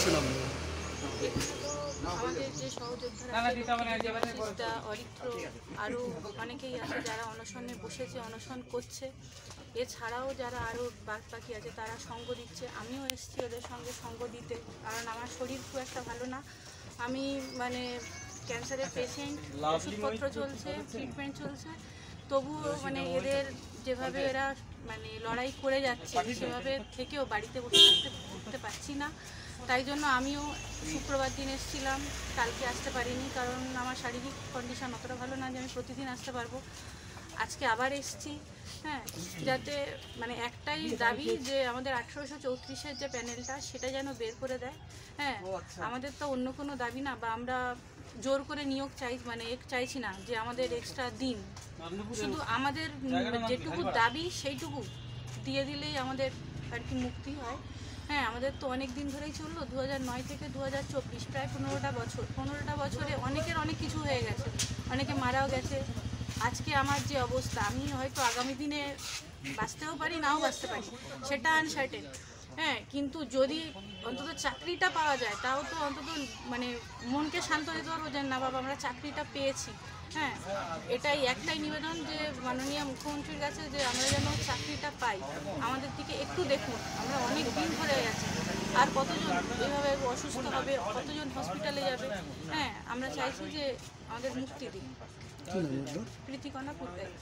চাচ্ছেন আপনি? আমাদের যে সহযোদ্ধারা আছে, অরিত্র আরও অনেকেই আছে যারা অনশনে বসেছে, অনশন করছে। এছাড়াও যারা আরও বাকি আছে তারা সঙ্গ দিচ্ছে। আমিও এসেছি ওদের সঙ্গে সঙ্গ দিতে, কারণ আমার শরীর খুব একটা ভালো না। আমি মানে ক্যান্সারের পেশেন্ট, ওষুধপত্র চলছে, ট্রিটমেন্ট চলছে। তবুও মানে এদের যেভাবে এরা মানে লড়াই করে যাচ্ছে, সেভাবে থেকেও বাড়িতে বসে থাকতে পারছি না। তাই জন্য আমিও শুক্রবার দিন এসেছিলাম, কালকে আসতে পারিনি, কারণ আমার শারীরিক কন্ডিশন অতটা ভালো না যে আমি প্রতিদিন আসতে পারবো। আজকে আবার এসেছি, হ্যাঁ, যাতে মানে একটাই দাবি যে আমাদের 1834-এর যে প্যানেলটা সেটা যেন বের করে দেয়। হ্যাঁ, আমাদের তো অন্য কোনো দাবি না, বা আমরা জোর করে নিয়োগ চাইছি না যে আমাদের এক্সট্রা দিন। শুধু আমাদের যেটুকু দাবি সেইটুকু দিয়ে দিলেই আমাদের আর কি মুক্তি হয়। হ্যাঁ, আমাদের তো অনেক দিন ধরেই চললো, 2009 থেকে 2024, প্রায় 15টা বছরে অনেকের অনেক কিছু হয়ে গেছে, অনেকে মারাও গেছে। আজকে আমার যে অবস্থা, আমি হয়তো আগামী দিনে বাঁচতেও পারি, নাও বাঁচতে পারি, সেটা আনসার্টেন। হ্যাঁ, কিন্তু যদি অন্তত চাকরিটা পাওয়া যায়, তাও তো অন্তত মানে মনকে শান্ত দিতে পারবো যে না বাবা, আমরা চাকরিটা পেয়েছি। হ্যাঁ, এটাই একটাই নিবেদন যে মাননীয় মুখ্যমন্ত্রীর কাছে, যে আমরা যেন চাকরিটা পাই। আমাদের দিকে একটু দেখুন, আমরা অনেক দিন ধরে আছি, আর কতজন এইভাবে অসুস্থ হবে, কতজন হসপিটালে যাবে। হ্যাঁ, আমরা চাইছি যে আমাদের মুক্তি দিন। প্রীতিকণা পুরকাইত।